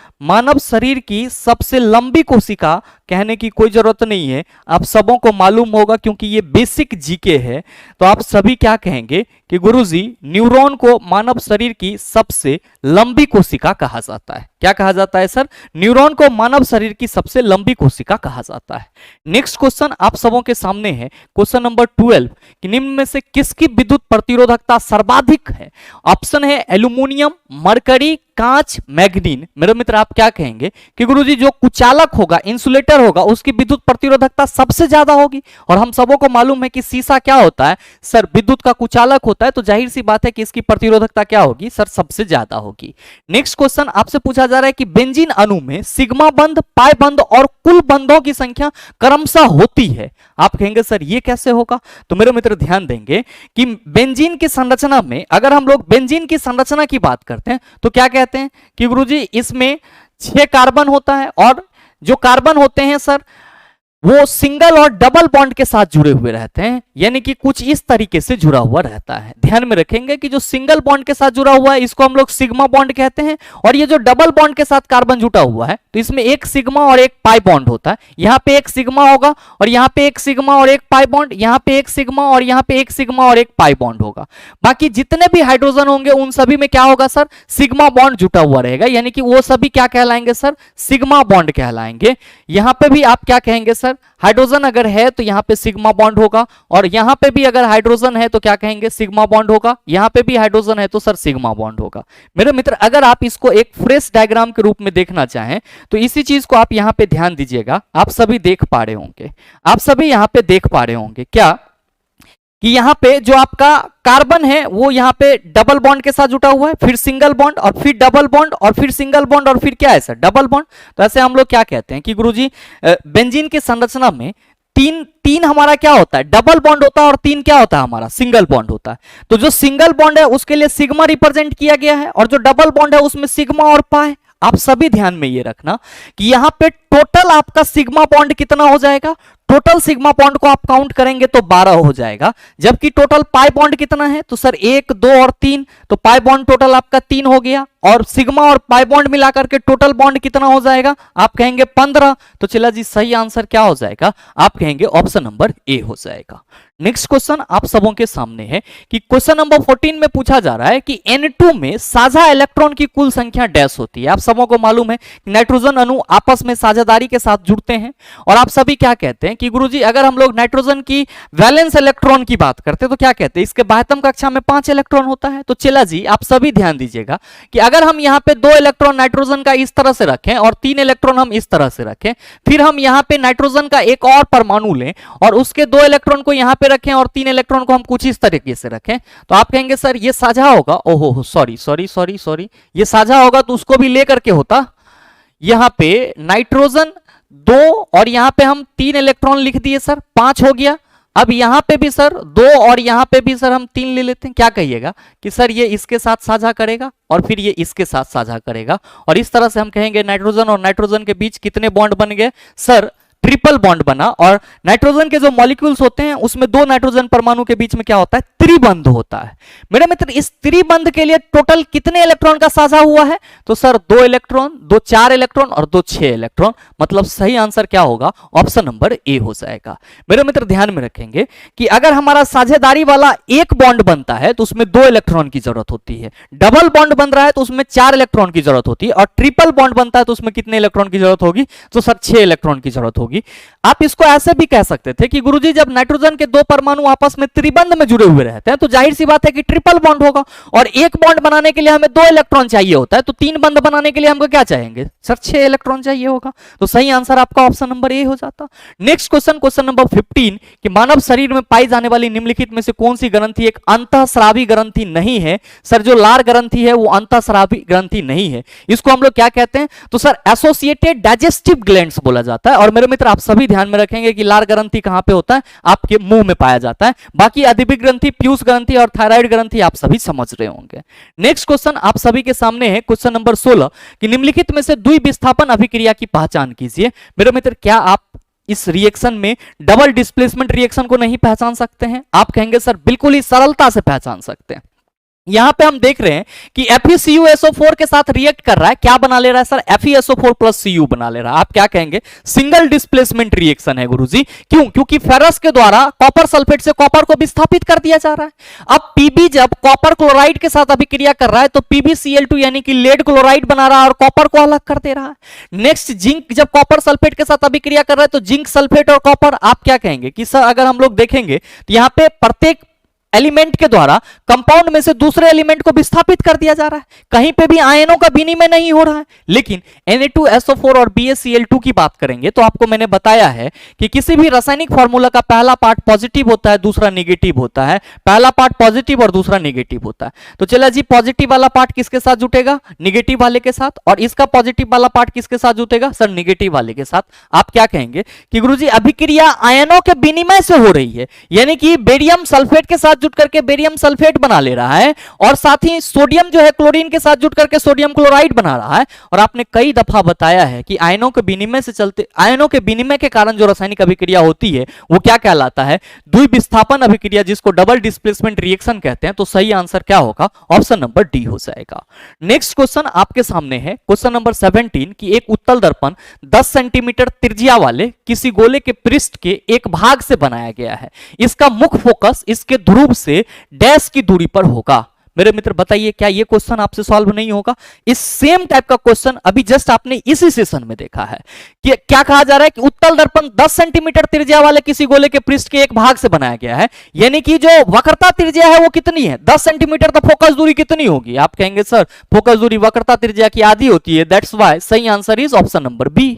कहने की कोई जरूरत नहीं है, आप सबों को मालूम होगा क्योंकि ये बेसिक जीके है। तो आप सभी क्या कहेंगे कि गुरुजी न्यूरॉन को मानव शरीर की सबसे लंबी कोशिका कहा जाता है। क्या कहा जाता है सर? न्यूरॉन को मानव शरीर की सबसे लंबी कोशिका कहा जाता है। नेक्स्ट क्वेश्चन आप सबों के सामने है, क्वेश्चन नंबर 12 कि निम्न में से किसकी विद्युत प्रतिरोधकता सर्वाधिक है? ऑप्शन है एल्यूमिनियम, मरकरी, कांच, मैग्नीन। मेरे मित्र आप क्या कहेंगे कि गुरुजी जो कुचालक होगा, इंसुलेटर होगा, उसकी विद्युत प्रतिरोधकता सबसे ज्यादा होगी। और हम सबों को मालूम है कि शीशा क्या होता है सर? विद्युत का कुचालक होता है। तो जाहिर सी बात है कि इसकी प्रतिरोधकता क्या होगी सर? सबसे ज्यादा होगी। नेक्स्ट क्वेश्चन आपसे पूछा जा रहा है कि बेंजीन अणु में सिग्मा बंध, पाई बंध और कुल बंधों की संख्या क्रमशः होती है। आप कहेंगे सर ये कैसे होगा? तो मेरे मित्र ध्यान देंगे कि बेंजीन की संरचना में, अगर हम लोग बेंजीन की संरचना की बात करते हैं तो क्या कहते हैं कि गुरुजी इसमें 6 कार्बन होता है और जो कार्बन होते हैं सर वो सिंगल और डबल बॉन्ड के साथ जुड़े हुए रहते हैं, यानी कि कुछ इस तरीके से जुड़ा हुआ रहता है। ध्यान में रखेंगे कि जो सिंगल बॉन्ड के साथ जुड़ा हुआ है इसको हम लोग सिग्मा बॉन्ड कहते हैं, और ये जो डबल बॉन्ड के साथ कार्बन जुटा हुआ है तो इसमें एक सिग्मा और एक पाई बॉन्ड होता है। यहां पे एक सिग्मा होगा और यहां पे एक सिग्मा और एक पाई बॉन्ड, यहां पे एक सिग्मा और यहां पे एक सिग्मा और एक पाई बॉन्ड होगा। बाकी जितने भी हाइड्रोजन होंगे उन सभी में क्या होगा सर? सिग्मा बॉन्ड जुटा हुआ रहेगा, यानी कि वो सभी क्या कहलाएंगे सर? सिग्मा बॉन्ड कहलाएंगे। यहां पे भी आप क्या कहेंगे सर? हाइड्रोजन अगर है तो यहां पे सिग्मा बॉन्ड होगा, और यहां पे भी अगर हाइड्रोजन है तो क्या कहेंगे? सिग्मा बॉन्ड होगा। यहां पे भी हाइड्रोजन है तो सर सिग्मा बॉन्ड होगा। मेरे मित्र अगर आप इसको एक फ्रेश डायग्राम के रूप में देखना चाहें तो इसी चीज को आप यहां पे ध्यान दीजिएगा। आप सभी देख पा रहे होंगे, आप सभी यहां पे देख पा रहे होंगे क्या कि यहाँ पे जो आपका कार्बन है वो यहाँ पे डबल बॉन्ड के साथ जुटा हुआ है, फिर सिंगल बॉन्ड और फिर डबल बॉन्ड और फिर सिंगल बॉन्ड और फिर क्या है सर? Double bond. तो ऐसे हम लोग क्या कहते हैं कि गुरुजी बेंजीन की संरचना में तीन हमारा क्या होता है? डबल बॉन्ड होता है, और 3 क्या होता है हमारा? सिंगल बॉन्ड होता है। तो जो सिंगल बॉन्ड है उसके लिए सिग्मा रिप्रेजेंट किया गया है, और जो डबल बॉन्ड है उसमें सिग्मा और पाई। आप सभी ध्यान में ये रखना कि यहां पे टोटल आपका सिग्मा बॉन्ड कितना हो जाएगा? टोटल सिग्मा बॉन्ड को आप काउंट करेंगे तो 12 हो जाएगा। जबकि टोटल पाई बॉन्ड कितना है? तो सर 1, 2 और 3, तो पाई बॉन्ड टोटल आपका 3 हो गया, और सिग्मा और पाई बॉन्ड मिलाकर के टोटल बॉन्ड कितना हो जाएगा? आप कहेंगे 15। तो चला जी सही आंसर क्या हो जाएगा? आप कहेंगे ऑप्शन नंबर ए हो जाएगा। नेक्स्ट क्वेश्चन आप सबों के सामने है कि क्वेश्चन नंबर 14 में पूछा जा रहा है कि N2 में साझा इलेक्ट्रॉन की कुल संख्या डैश होती है। आप सबों को मालूम है कि नाइट्रोजन अणु आपस में साझेदारी के साथ जुड़ते हैं, और आप सभी क्या कहते हैं कि गुरुजी अगर हम लोग नाइट्रोजन की वैलेंस इलेक्ट्रॉन की बात करते हैं तो क्या कहते हैं? इसके बाह्यतम कक्षा में 5 इलेक्ट्रॉन होता है। तो चला जी आप सभी ध्यान दीजिएगा कि अगर हम यहाँ पे 2 इलेक्ट्रॉन नाइट्रोजन का इस तरह से रखें और 3 इलेक्ट्रॉन हम इस तरह से रखें, फिर हम यहाँ पे नाइट्रोजन का एक और परमाणु लें और उसके 2 इलेक्ट्रॉन को यहाँ पे रखें और 3 इलेक्ट्रॉन को हम कुछ इस तरीके से रखें, तो आप कहेंगे सर ये साझा होगा। ओहो सॉरी, ये साझा होगा तो उसको भी लेकर के होता। यहां पे नाइट्रोजन 2 और यहां पे हम 3 इलेक्ट्रॉन लिख दिए सर, 5 हो गया। अब यहां पे भी सर 2 और यहां पे भी सर हम 3 ले लेते हैं। क्या कहिएगा कि सर ये इसके साथ साझा करेगा और फिर ये इसके साथ साझा करेगा, और इस तरह से हम कहेंगे नाइट्रोजन और नाइट्रोजन के बीच कितने बॉन्ड बन गए सर? ट्रिपल बॉन्ड बना। और नाइट्रोजन के जो मॉलिक्यूल्स होते हैं उसमें 2 नाइट्रोजन परमाणु के बीच में क्या होता है? त्रिबंध होता है। मेरे मित्र इस त्रिबंध के लिए टोटल कितने इलेक्ट्रॉन का साझा हुआ है? तो सर 2 इलेक्ट्रॉन, 2 4 इलेक्ट्रॉन और 2 6 इलेक्ट्रॉन। मतलब सही आंसर क्या होगा? ऑप्शन नंबर ए हो जाएगा। मेरे मित्र ध्यान में रखेंगे कि अगर हमारा साझेदारी वाला एक बॉन्ड बनता है तो उसमें 2 इलेक्ट्रॉन की जरूरत होती है, डबल बॉन्ड बन रहा है तो उसमें 4 इलेक्ट्रॉन की जरूरत होती है, और ट्रिपल बॉन्ड बनता है तो उसमें कितने इलेक्ट्रॉन की जरूरत होगी? तो सर 6 इलेक्ट्रॉन की जरूरत होगी। आप इसको ऐसे भी कह सकते थे कि गुरुजी जब नाइट्रोजन के 2 परमाणु आपस में त्रिबंध में जुड़े हुए रहते हैं तो जाहिर सी बात है कि ट्रिपल बॉन्ड होगा, और एक बॉन्ड बनाने के लिए हमें 2 इलेक्ट्रॉन चाहिए होता है, तो 3 बंध बनाने के लिए हमको क्या चाहेंगे सर? 6 इलेक्ट्रॉन चाहिए होगा। तो सही आंसर आपका ऑप्शन नंबर ए हो जाता। नेक्स्ट क्वेश्चन, क्वेश्चन नंबर 15 कि मानव शरीर में पाई जाने वाली निम्नलिखित में से कौन सी ग्रंथि एक अंतःस्रावी ग्रंथि नहीं है? सर जो लार ग्रंथि है वो अंतःस्रावी ग्रंथि नहीं है। इसको हम लोग क्या कहते हैं? तो सर एसोसिएटेड डाइजेस्टिव ग्लैंड्स बोला जाता है। और मेरे मित्र आप सभी ध्यान में रखेंगे कि लार ग्रंथि कहां पे होता है? आपके मुंह में पाया जाता है। बाकी अधिपिक ग्रंथि, पीयूष ग्रंथि और थायराइड ग्रंथि आप सभी समझ रहे होंगे। नेक्स्ट क्वेश्चन आप सभी के सामने है, क्वेश्चन नंबर 16 कि निम्नलिखित में से द्विविस्थापन अभिक्रिया की पहचान कीजिए। मेरे मित्र क्या आप इस रिएक्शन में डबल डिस्प्लेसमेंट रिएक्शन को नहीं पहचान सकते हैं? आप कहेंगे सर बिल्कुल ही सरलता से पहचान सकते हैं। यहां पे हम देख रहे हैं कि FeCuSO4 के साथ रिएक्ट कर रहा है, क्या बना ले रहा है सर, FeSO4 प्लस Cu बना ले रहा है। आप क्या कहेंगे, सिंगल डिस्प्लेसमेंट रिएक्शन है गुरुजी। क्यों? क्योंकि फेरस के द्वारा कॉपर सल्फेट से कॉपर को विस्थापित कर दिया जा रहा है। अब Pb जब कॉपर क्लोराइड के साथ अभिक्रिया कर रहा है तो PbCl2 यानी कि लेड क्लोराइड बना रहा है और कॉपर को अलग कर दे रहा है। नेक्स्ट जिंक जब कॉपर सल्फेट के साथ अभिक्रिया कर रहा है तो जिंक सल्फेट और कॉपर, आप क्या कहेंगे कि सर अगर हम लोग देखेंगे तो यहां पे प्रत्येक एलिमेंट के द्वारा कंपाउंड में से दूसरे एलिमेंट को विस्थापित कर दिया जा रहा है, कहीं पे भी आयनों का विनिमय नहीं हो रहा है। लेकिन Na2SO4 और BaCl2 की बात करेंगे तो आपको मैंने बताया है कि किसी भी रासायनिक फार्मूला का पहला पार्ट पॉजिटिव होता है, दूसरा नेगेटिव होता है, पहला पार्ट पॉजिटिव और दूसरा नेगेटिव होता है। तो चला जी, पॉजिटिव वाला पार्ट किसके साथ जुटेगा, नेगेटिव वाले के साथ, और इसका पॉजिटिव वाला पार्ट किसके साथ जुटेगा सर, नेगेटिव वाले के साथ। आप क्या कहेंगे कि गुरुजी अभिक्रिया आयनों के विनिमय से हो रही है, यानी कि बेरियम सल्फेट के साथ जुट करके बेरियम सल्फेट बना ले रहा है और साथ ही सोडियम जो है क्लोरीन के साथ जुट करके सोडियम क्लोराइड बना रहा है। और आपने कई दफा बताया है कि आयनों के विनिमय से चलते, आयनों के विनिमय के कारण जो रासायनिक अभिक्रिया होती है वो क्या कहलाता है, द्विविस्थापन अभिक्रिया, जिसको डबल डिस्प्लेसमेंट रिएक्शन कहते हैं। तो सही आंसर क्या होगा, ऑप्शन नंबर डी हो जाएगा। नेक्स्ट क्वेश्चन आपके सामने है, क्वेश्चन नंबर 17 कि एक उत्तल दर्पण 10 सेंटीमीटर त्रिज्या वाले किसी गोले के पृष्ठ के एक भाग से बनाया गया है। इसका मुख्य फोकस इसके ध्रुव से डैश की दूरी पर होगा। मेरे मित्र बताइए क्या ये क्वेश्चन आपसे सॉल्व नहीं होगा? इस सेम टाइप का क्वेश्चन अभी जस्ट आपने इसी सेशन में देखा है कि क्या कहा जा रहा है कि उत्तल दर्पण 10 सेंटीमीटर त्रिज्या वाले किसी गोले के पृष्ठ के एक भाग से बनाया गया है, यानी कि जो वक्रता त्रिज्या है वो कितनी है, 10 सेंटीमीटर। तो फोकस दूरी कितनी होगी? आप कहेंगे सर फोकस दूरी वक्रता त्रिज्या की आधी होती है, दैट्स व्हाई सही answer is option number B.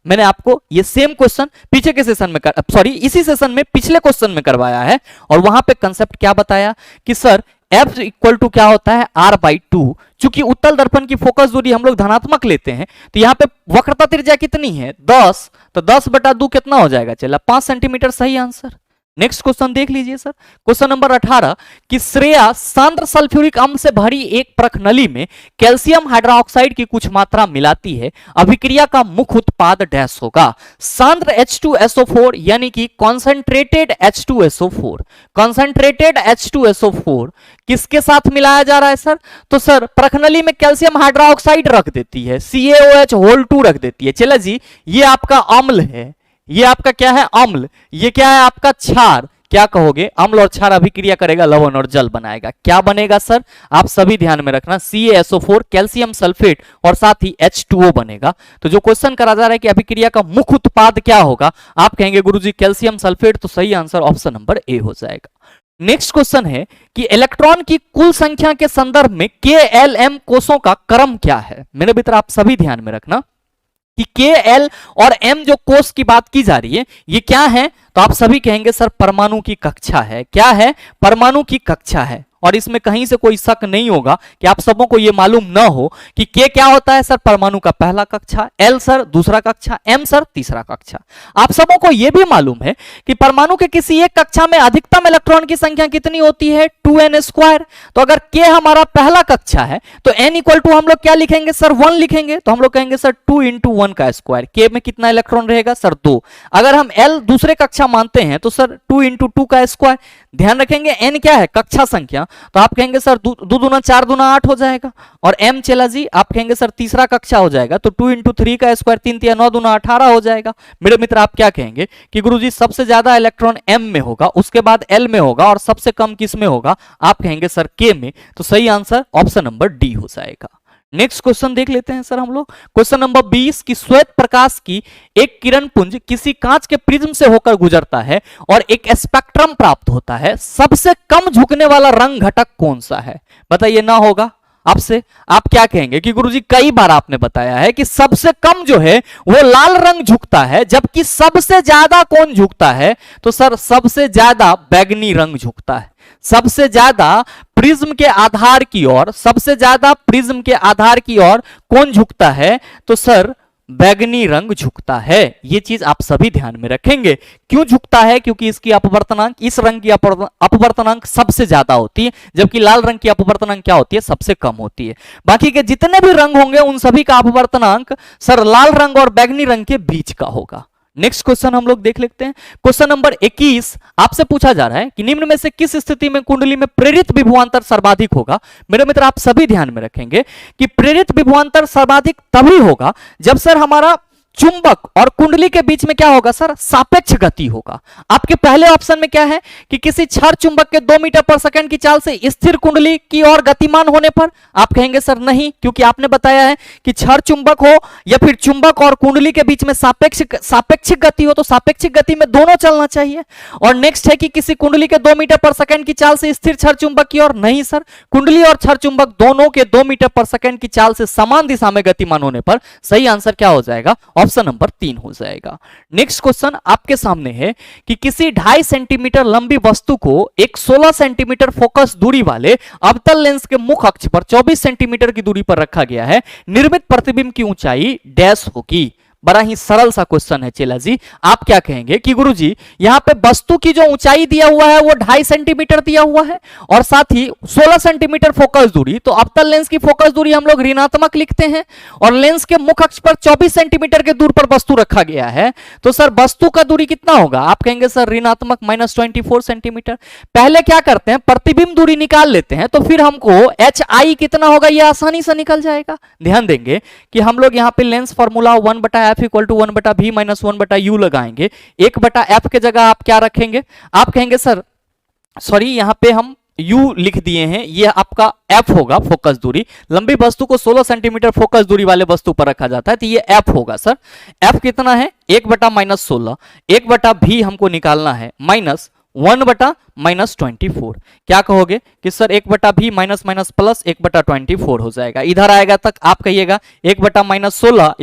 मैंने आपको ये सेम क्वेश्चन पीछे के सेशन में सॉरी इसी सेशन में पिछले क्वेश्चन में करवाया है और वहां पे कंसेप्ट क्या बताया कि सर F इक्वल टू क्या होता है, R/2। चूंकि उत्तल दर्पण की फोकस दूरी हम लोग धनात्मक लेते हैं तो यहाँ पे वक्रता त्रिज्या कितनी है 10, तो 10/2 कितना हो जाएगा, चला 5 सेंटीमीटर सही आंसर। नेक्स्ट क्वेश्चन देख लीजिए सर, क्वेश्चन नंबर 18 कि श्रेया सांद्र सल्फ्यूरिक अम्ल से भरी एक प्रखनली में कैल्शियम हाइड्रोक्साइड की कुछ मात्रा मिलाती है, अभिक्रिया का मुख्य उत्पाद डैश होगा। सांद्र H2SO4 यानी कि कॉन्सेंट्रेटेड H2SO4, कॉन्सेंट्रेटेड H2SO4 किसके साथ मिलाया जा रहा है सर, तो सर प्रखनली में कैल्शियम हाइड्रोक्साइड रख देती है, CaOH2 रख देती है। चला जी, ये आपका अम्ल है, ये आपका क्या है अम्ल, ये क्या है आपका क्षार। क्या कहोगे, अम्ल और क्षार अभिक्रिया करेगा, लवण और जल बनाएगा, क्या बनेगा सर, आप सभी ध्यान में रखना, CaSO4 कैल्शियम सल्फेट और साथ ही H2O बनेगा। तो जो क्वेश्चन करा जा रहा है कि अभिक्रिया का मुख्य उत्पाद क्या होगा, आप कहेंगे गुरुजी कैल्शियम सल्फेट, तो सही आंसर ऑप्शन नंबर ए हो जाएगा। नेक्स्ट क्वेश्चन है कि इलेक्ट्रॉन की कुल संख्या के संदर्भ में KLM कोषों का क्रम क्या है। मेरे मित्र आप सभी ध्यान में रखना कि K, L और M जो कोष की बात की जा रही है ये क्या है, तो आप सभी कहेंगे सर परमाणु की कक्षा है। क्या है, परमाणु की कक्षा है। और इसमें कहीं से कोई शक नहीं होगा कि आप सबों को यह मालूम ना हो कि K क्या होता है सर, परमाणु का पहला कक्षा, L सर दूसरा कक्षा, M सर तीसरा कक्षा। आप सबों को यह भी मालूम है कि परमाणु के किसी एक कक्षा में अधिकतम इलेक्ट्रॉन की संख्या कितनी होती है, 2n²। तो अगर K हमारा पहला कक्षा है तो n इक्वल टू हम लोग क्या लिखेंगे सर, 1 लिखेंगे। तो हम लोग कहेंगे सर 2 × 1 का स्क्वायर। K में कितना इलेक्ट्रॉन रहेगा सर 2। अगर हम L दूसरे कक्षा मानते हैं तो सर 2 × 2 का स्क्वायर। ध्यान रखेंगे n क्या है, कक्षा संख्या, तो आप कहेंगे सर 2 दूना 4 दूना 8 हो जाएगा। और m चला जी, आप कहेंगे सर तीसरा कक्षा हो जाएगा, तो 2 × 3 का स्क्वायर, 3 × 9 दूना 18 हो जाएगा। मेरे मित्र आप क्या कहेंगे कि गुरुजी सबसे ज्यादा इलेक्ट्रॉन m में होगा, उसके बाद l में होगा और सबसे कम किस में होगा, आप कहेंगे सर k में। तो सही आंसर ऑप्शन नंबर डी हो जाएगा। नेक्स्ट क्वेश्चन देख लेते हैं सर हम लोग, क्वेश्चन नंबर 20 कि श्वेत प्रकाश की एक किरण पुंज किसी कांच के प्रिज्म से होकर गुजरता है और एक स्पेक्ट्रम प्राप्त होता है, सबसे कम झुकने वाला रंग घटक कौन सा है, बताइए ना होगा आपसे, आप क्या कहेंगे कि गुरुजी कई बार आपने बताया है कि सबसे कम जो है वो लाल रंग झुकता है, जबकि सबसे ज्यादा कौन झुकता है, तो सर सबसे ज्यादा बैगनी रंग झुकता है। सबसे ज्यादा प्रिज्म के आधार की ओर, सबसे ज्यादा प्रिज्म के आधार की ओर कौन झुकता है, तो सर बैगनी रंग झुकता है। यह चीज आप सभी ध्यान में रखेंगे। क्यों झुकता है, क्योंकि इसकी अपवर्तनांक, इस रंग की अपवर्तनांक सबसे ज्यादा होती है, जबकि लाल रंग की अपवर्तनांक क्या होती है, सबसे कम होती है। बाकी के जितने भी रंग होंगे उन सभी का अपवर्तनांक सर लाल रंग और बैगनी रंग के बीच का होगा। नेक्स्ट क्वेश्चन हम लोग देख लेते हैं। क्वेश्चन नंबर 21 आपसे पूछा जा रहा है कि निम्न में से किस स्थिति में कुंडली में प्रेरित विभवांतर सर्वाधिक होगा। मेरे मित्र आप सभी ध्यान में रखेंगे कि प्रेरित विभवांतर सर्वाधिक तभी होगा जब सर हमारा चुंबक और कुंडली के बीच में क्या होगा सर, सापेक्ष गति होगा। आपके पहले ऑप्शन में क्या है कि किसी क्षण चुंबक के 2 मीटर पर सेकंड की चाल से स्थिर कुंडली की ओर गतिमान होने पर, आप कहेंगे सर नहीं, क्योंकि आपने बताया है कि क्षण चुंबक हो या फिर चुंबक और कुंडली के बीच में सापेक्षिक गति हो, तो सापेक्षिक गति में दोनों चलना चाहिए। और नेक्स्ट है कि किसी कुंडली के 2 मीटर पर सेकंड की चाल से स्थिर क्षण चुंबक की ओर, नहीं सर, कुंडली और क्षण चुंबक दोनों के 2 मीटर पर सेकंड की चाल से समान दिशा में गतिमान होने पर सही आंसर क्या हो जाएगा, ऑप्शन नंबर 3 हो जाएगा। नेक्स्ट क्वेश्चन आपके सामने है कि किसी 2.5 सेंटीमीटर लंबी वस्तु को एक 16 सेंटीमीटर फोकस दूरी वाले अवतल लेंस के मुख अक्ष पर 24 सेंटीमीटर की दूरी पर रखा गया है। निर्मित प्रतिबिंब की ऊंचाई डैश होगी। बड़ा ही सरल सा क्वेश्चन है चेला जी। आप क्या कहेंगे कि गुरुजी यहां पे वस्तु की जो ऊंचाई दिया हुआ है वो 2.5 सेंटीमीटर दिया हुआ है और साथ ही 16 सेंटीमीटर फोकस दूरी, तो अवतल लेंस की फोकस दूरी हम लोग ऋणात्मक लिखते हैं और लेंस के मुख अक्ष पर 24 सेंटीमीटर के दूर पर वस्तु रखा गया है, तो सर वस्तु का दूरी कितना होगा, आप कहेंगे सर ऋणात्मक -24 सेंटीमीटर। पहले क्या करते हैं, प्रतिबिंब दूरी निकाल लेते हैं, तो फिर हमको HI कितना होगा ये आसानी से निकल जाएगा। ध्यान देंगे कि हम लोग यहाँ पे lens formula 1/f equal to 1/v minus 1/u लगाएंगे। 1/f के जगह आप क्या रखेंगे, आप कहेंगे सर सॉरी यहां पे हम u लिख दिए हैं, ये आपका f होगा फोकस दूरी। लंबी वस्तु को 16 सेंटीमीटर फोकस दूरी वाले वस्तु पर रखा जाता है, तो ये f होगा सर। f कितना है 1/-16, 1/v हमको निकालना है माइनस 1/-24। क्या कहोगे कि sir 1/v minus minus plus 1/24 हो जाएगा। इधर आएगा तक आप कहिएगा 1/-16,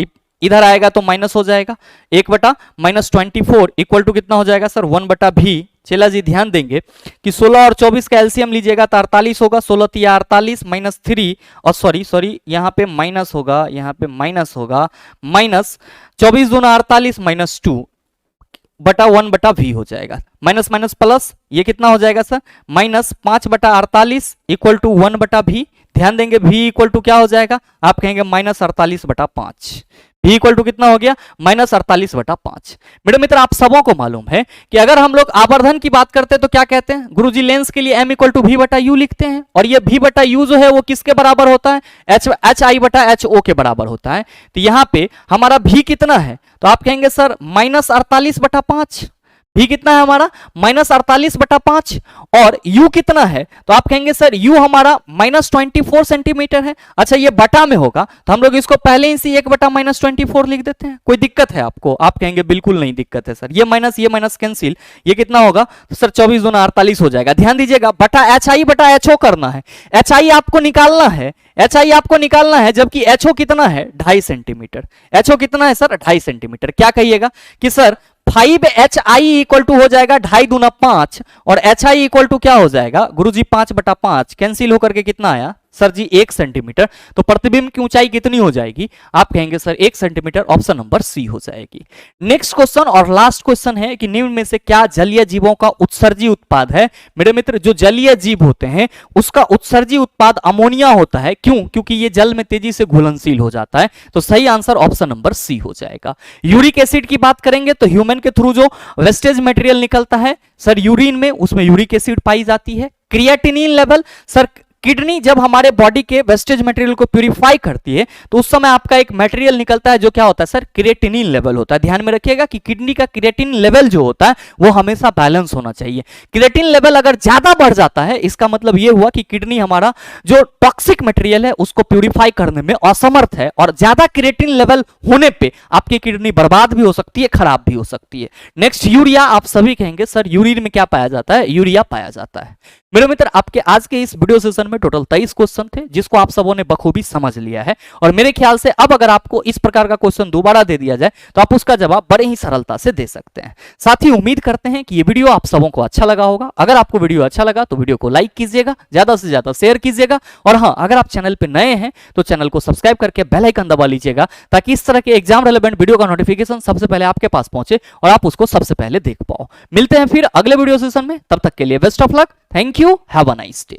इधर आएगा तो माइनस हो जाएगा। 1/-24 इक्वल टू कितना हो जाएगा सर 1/v। चला जी ध्यान देंगे कि 16 और 24 का एलसीएम लीजिएगा तो 48 होगा। 16 तिया 48 माइनस 3 और सॉरी यहाँ पे माइनस होगा, यहाँ पे माइनस होगा, माइनस 24 दूना 48 माइनस 2/1/v हो जाएगा। माइनस माइनस प्लस ये कितना हो जाएगा sir minus 5/48 equal to 1/v। ध्यान देंगे v इक्वल टू क्या हो जाएगा, आप कहेंगे -48/5। v इक्वल टू कितना हो गया -48/5। मेरे मित्र आप सबों को मालूम है कि अगर हम लोग आवर्धन की बात करते हैं तो क्या कहते हैं गुरुजी, लेंस के लिए m इक्वल टू v/u लिखते हैं और ये v/u जो है वो किसके बराबर होता है, HI/HO के बराबर होता है। तो यहाँ पे हमारा v कितना है, तो आप कहेंगे सर -48/5। v कितना है हमारा -48/5 और u कितना है, तो आप कहेंगे सर u हमारा -24 सेंटीमीटर है। अच्छा ये बटा में होगा तो हम लोग इसको पहले ही से 1/-24 लिख देते हैं। कोई दिक्कत है आपको, आप कहेंगे बिल्कुल नहीं दिक्कत है सर। ये माइनस कैंसिल, ये कितना होगा तो सर 24 दूना 48 हो जाएगा। ध्यान दीजिएगा बटा HI/HO करना है, HI आपको निकालना है, HI आपको निकालना है, जबकि HO कितना है 2.5 सेंटीमीटर। HO कितना है सर 2.5 सेंटीमीटर। क्या कहिएगा कि सर 5HI इक्वल टू हो जाएगा 2.5 दूना 5 और HI इक्वल टू क्या हो जाएगा गुरुजी 5/5 कैंसिल होकर के कितना आया सर जी 1 सेंटीमीटर। तो प्रतिबिंब की ऊंचाई कितनी हो जाएगी, आप कहेंगे sir 1 centimetre, option number C हो जाएगी। नेक्स्ट क्वेश्चन और लास्ट क्वेश्चन है कि निम्न में से क्या जलीय जीवों का उत्सर्जी उत्पाद है। मेरे मित्र जो जलीय जीव होते हैं उसका उत्सर्जी उत्पाद अमोनिया होता है। क्यों, क्योंकि ये जल में तेजी से घुलनशील हो जाता है। तो सही आंसर ऑप्शन नंबर सी हो जाएगा। यूरिक एसिड की बात करेंगे तो ह्यूमन के थ्रू जो वेस्टेज मटेरियल निकलता है सर यूरिन में, उसमें यूरिक एसिड पाई जाती है। क्रिएटिनिन लेवल सर किडनी जब हमारे बॉडी के वेस्टेज मटेरियल को प्यूरिफाई करती है तो उस समय आपका एक मटेरियल निकलता है जो क्या होता है सर क्रिएटिनिन लेवल होता है। ध्यान में रखिएगा कि किडनी का क्रिएटिनिन लेवल जो होता है वो हमेशा बैलेंस होना चाहिए। क्रिएटिनिन लेवल अगर ज्यादा बढ़ जाता है इसका मतलब ये हुआ कि किडनी हमारा जो टॉक्सिक मटेरियल है उसको प्यूरिफाई करने में असमर्थ है और ज्यादा क्रिएटिनिन लेवल होने पे आपकी किडनी बर्बाद भी हो सकती है, खराब भी हो सकती है। नेक्स्ट यूरिया, आप सभी कहेंगे सर यूरिन में क्या पाया जाता है, यूरिया पाया जाता है। मेरे मित्र आपके आज के इस वीडियो सेशन में टोटल 23 क्वेश्चन थे जिसको आप सबों ने बखूबी समझ लिया है और मेरे ख्याल से अब अगर आपको इस प्रकार का क्वेश्चन दोबारा दे दिया जाए तो आप उसका जवाब बड़े ही सरलता से दे सकते हैं। साथ ही उम्मीद करते हैं कि ये वीडियो आप सबों को अच्छा लगा होगा। अगर आपको वीडियो अच्छा लगा तो वीडियो को लाइक कीजिएगा, ज्यादा से ज्यादा शेयर कीजिएगा और हाँ अगर आप चैनल पर नए हैं तो चैनल को सब्सक्राइब करके बेल आइकन दबा लीजिएगा ताकि इस तरह के एग्जाम रेलेवेंट वीडियो का नोटिफिकेशन सबसे पहले आपके पास पहुंचे और आप उसको सबसे पहले देख पाओ। मिलते हैं फिर अगले वीडियो सेशन में, तब तक के लिए best of luck. Thank you, have a nice day.